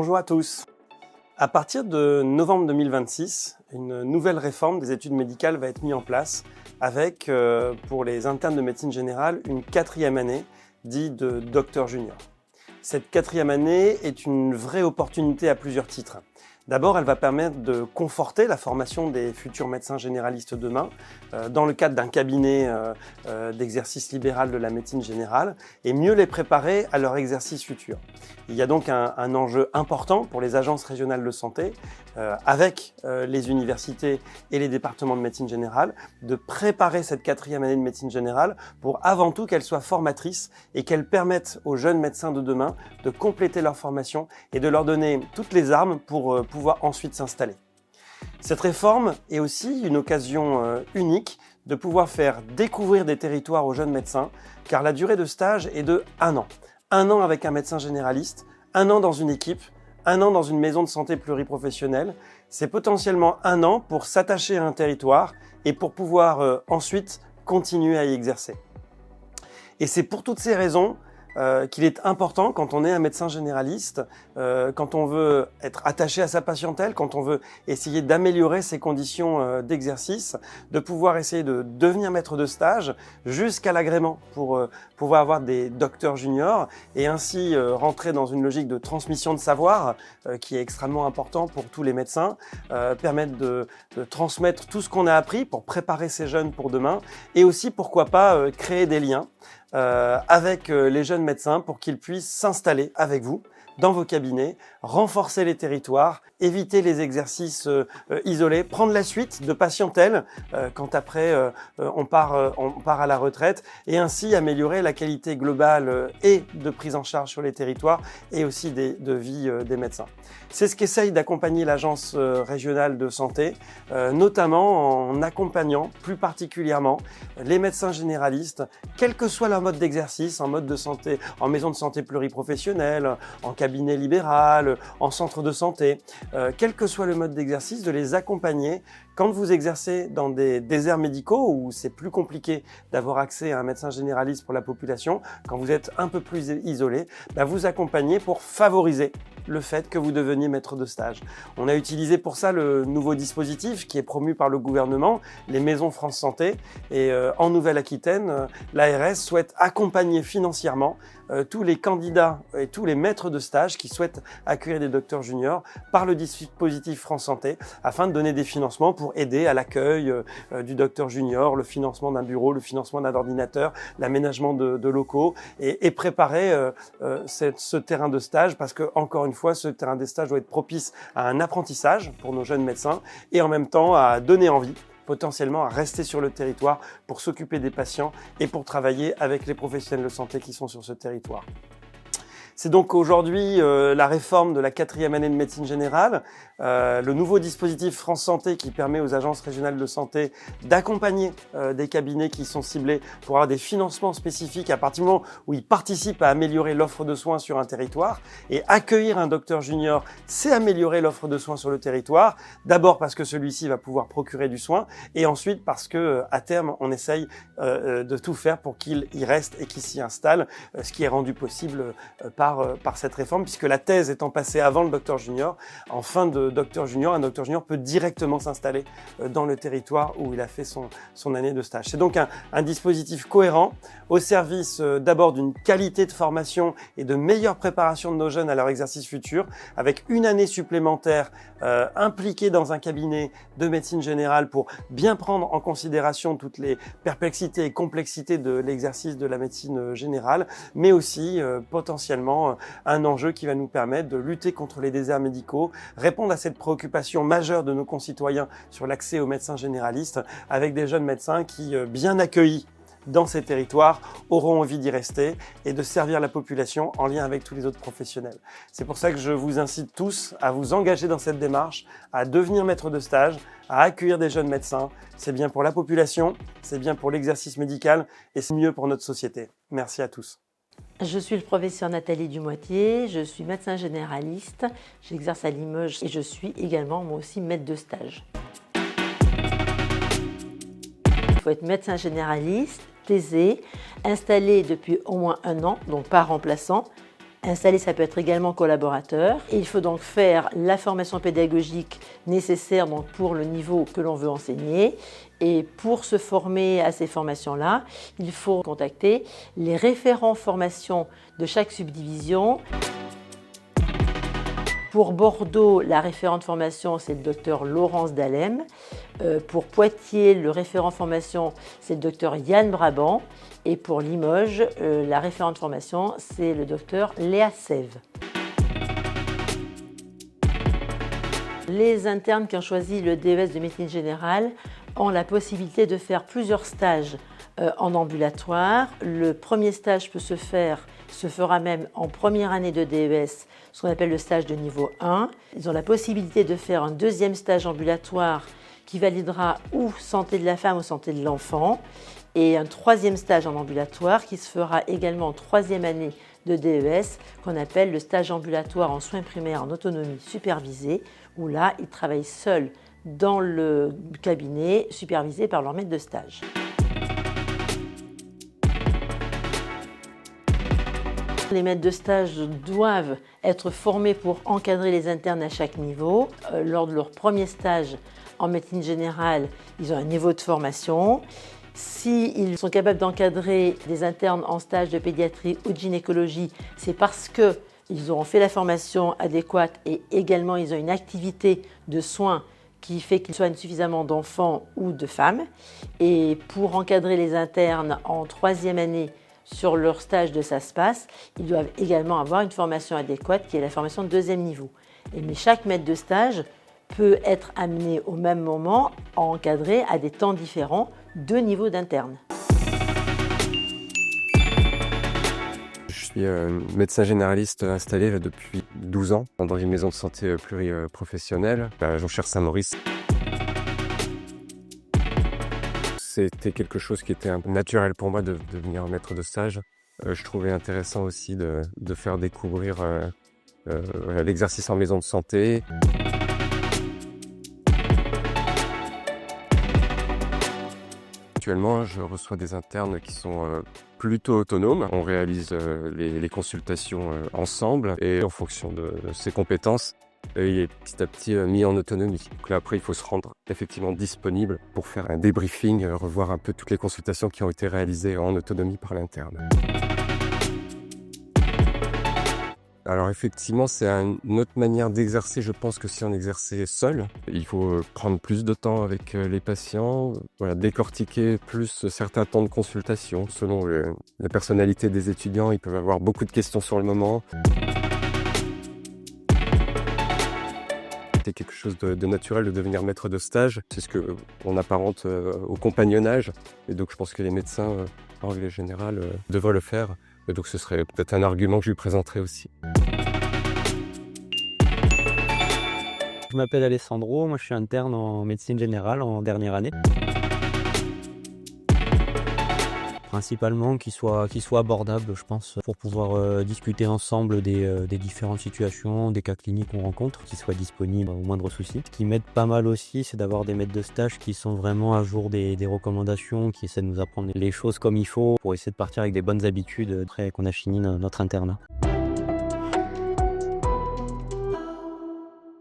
Bonjour à tous. À partir de novembre 2026, une nouvelle réforme des études médicales va être mise en place avec, pour les internes de médecine générale, une 4e année dite de docteur junior. Cette 4e année est une vraie opportunité à plusieurs titres. D'abord, elle va permettre de conforter la formation des futurs médecins généralistes demain dans le cadre d'un cabinet d'exercice libéral de la médecine générale et mieux les préparer à leur exercice futur. Il y a donc un enjeu important pour les agences régionales de santé avec les universités et les départements de médecine générale de préparer cette 4e année de médecine générale pour avant tout qu'elle soit formatrice et qu'elle permette aux jeunes médecins de demain de compléter leur formation et de leur donner toutes les armes pour pouvoir ensuite s'installer. Cette réforme est aussi une occasion unique de pouvoir faire découvrir des territoires aux jeunes médecins, car la durée de stage est de 1 an. 1 an avec un médecin généraliste, 1 an dans une équipe, 1 an dans une maison de santé pluriprofessionnelle. C'est potentiellement 1 an pour s'attacher à un territoire et pour pouvoir ensuite continuer à y exercer. Et c'est pour toutes ces raisons qu'il est important, quand on est un médecin généraliste, quand on veut être attaché à sa patientèle, quand on veut essayer d'améliorer ses conditions d'exercice, de pouvoir essayer de devenir maître de stage jusqu'à l'agrément pour pouvoir avoir des docteurs juniors et ainsi rentrer dans une logique de transmission de savoir qui est extrêmement important pour tous les médecins, permettre de transmettre tout ce qu'on a appris pour préparer ces jeunes pour demain et aussi, pourquoi pas, créer des liens avec les jeunes médecins pour qu'ils puissent s'installer avec vous dans vos cabinets, renforcer les territoires, éviter les exercices isolés, prendre la suite de patientèle quand après on part à la retraite et ainsi améliorer la qualité globale et de prise en charge sur les territoires et aussi de vie des médecins. C'est ce qu'essaye d'accompagner l'agence régionale de santé, notamment en accompagnant plus particulièrement les médecins généralistes, quel que soit leur mode d'exercice, en mode de santé, en maison de santé pluriprofessionnelle, en cabinet libéral, en centre de santé, quel que soit le mode d'exercice, de les accompagner quand vous exercez dans des déserts médicaux où c'est plus compliqué d'avoir accès à un médecin généraliste pour la population, quand vous êtes un peu plus isolé, vous accompagner pour favoriser le fait que vous deveniez maître de stage. On a utilisé pour ça le nouveau dispositif qui est promu par le gouvernement, les maisons France Santé, et en Nouvelle-Aquitaine, l'ARS souhaite accompagner financièrement tous les candidats et tous les maîtres de stage qui souhaitent accueillir des docteurs juniors par le dispositif France Santé afin de donner des financements pour aider à l'accueil du docteur junior, le financement d'un bureau, le financement d'un ordinateur, l'aménagement de locaux et préparer ce terrain de stage parce que, encore une fois, ce terrain de stage doit être propice à un apprentissage pour nos jeunes médecins et en même temps à donner envie potentiellement à rester sur le territoire pour s'occuper des patients et pour travailler avec les professionnels de santé qui sont sur ce territoire. C'est donc aujourd'hui la réforme de la 4e année de médecine générale, le nouveau dispositif France Santé qui permet aux agences régionales de santé d'accompagner des cabinets qui sont ciblés pour avoir des financements spécifiques à partir du moment où ils participent à améliorer l'offre de soins sur un territoire. Et accueillir un docteur junior, c'est améliorer l'offre de soins sur le territoire. D'abord parce que celui-ci va pouvoir procurer du soin et ensuite parce que à terme, on essaye de tout faire pour qu'il y reste et qu'il s'y installe, ce qui est rendu possible par cette réforme, puisque la thèse étant passée avant le docteur junior, en fin de docteur junior, un docteur junior peut directement s'installer dans le territoire où il a fait son année de stage. C'est donc un dispositif cohérent au service d'abord d'une qualité de formation et de meilleure préparation de nos jeunes à leur exercice futur, avec une année supplémentaire impliquée dans un cabinet de médecine générale pour bien prendre en considération toutes les perplexités et complexités de l'exercice de la médecine générale, mais aussi potentiellement un enjeu qui va nous permettre de lutter contre les déserts médicaux, répondre à cette préoccupation majeure de nos concitoyens sur l'accès aux médecins généralistes avec des jeunes médecins qui, bien accueillis dans ces territoires, auront envie d'y rester et de servir la population en lien avec tous les autres professionnels. C'est pour ça que je vous incite tous à vous engager dans cette démarche, à devenir maître de stage, à accueillir des jeunes médecins. C'est bien pour la population, c'est bien pour l'exercice médical et c'est mieux pour notre société. Merci à tous. Je suis le professeur Nathalie Dumoitier, je suis médecin généraliste, j'exerce à Limoges et je suis également moi aussi maître de stage. Il faut être médecin généraliste, thésé, installé depuis au moins 1 an, donc pas remplaçant, Installé, ça peut être également collaborateur. Et il faut donc faire la formation pédagogique nécessaire donc, pour le niveau que l'on veut enseigner. Et pour se former à ces formations-là, il faut contacter les référents formation de chaque subdivision. Pour Bordeaux, la référente formation, c'est le docteur Laurence Dalem. Pour Poitiers, le référent formation, c'est le docteur Yann Brabant. Et pour Limoges, la référente formation, c'est le docteur Léa Sève. Les internes qui ont choisi le DES de médecine générale ont la possibilité de faire plusieurs stages en ambulatoire. Le premier stage se fera même en première année de DES, ce qu'on appelle le stage de niveau 1. Ils ont la possibilité de faire un deuxième stage ambulatoire qui validera ou santé de la femme ou santé de l'enfant, et un troisième stage en ambulatoire qui se fera également en troisième année de DES, qu'on appelle le stage ambulatoire en soins primaires en autonomie supervisée, où là, ils travaillent seuls dans le cabinet, supervisé par leur maître de stage. Les maîtres de stage doivent être formés pour encadrer les internes à chaque niveau. Lors de leur premier stage en médecine générale, ils ont un niveau de formation. S'ils sont capables d'encadrer des internes en stage de pédiatrie ou de gynécologie, c'est parce qu'ils auront fait la formation adéquate et également ils ont une activité de soins qui fait qu'ils soignent suffisamment d'enfants ou de femmes. Et pour encadrer les internes en troisième année sur leur stage de SASPAS, ils doivent également avoir une formation adéquate qui est la formation de deuxième niveau. Mais chaque maître de stage peut être amené au même moment à encadrer à des temps différents deux niveaux d'internes. Je suis médecin généraliste installé depuis 12 ans dans une maison de santé pluriprofessionnelle à Jonchère-Saint-Maurice. C'était quelque chose qui était un peu naturel pour moi de devenir maître de stage. Je trouvais intéressant aussi de faire découvrir l'exercice en maison de santé. Actuellement, je reçois des internes qui sont plutôt autonomes. On réalise les consultations ensemble et en fonction de ses compétences, il est petit à petit mis en autonomie. Donc là, après, il faut se rendre effectivement disponible pour faire un débriefing, revoir un peu toutes les consultations qui ont été réalisées en autonomie par l'interne. Alors effectivement, c'est une autre manière d'exercer, je pense, que si on exerçait seul. Il faut prendre plus de temps avec les patients, décortiquer plus certains temps de consultation. Selon la personnalité des étudiants, ils peuvent avoir beaucoup de questions sur le moment. C'est quelque chose de naturel de devenir maître de stage. C'est ce qu'on apparente au compagnonnage. Et donc je pense que les médecins, en règle générale, devraient le faire. Et donc ce serait peut-être un argument que je lui présenterai aussi. Je m'appelle Alessandro, moi je suis interne en médecine générale en dernière année. Principalement qu'il soit abordable, je pense, pour pouvoir discuter ensemble des différentes situations, des cas cliniques qu'on rencontre, qu'ils soient disponibles au moindre souci. Ce qui m'aide pas mal aussi, c'est d'avoir des maîtres de stage qui sont vraiment à jour des recommandations, qui essaient de nous apprendre les choses comme il faut pour essayer de partir avec des bonnes habitudes après qu'on a fini notre internat.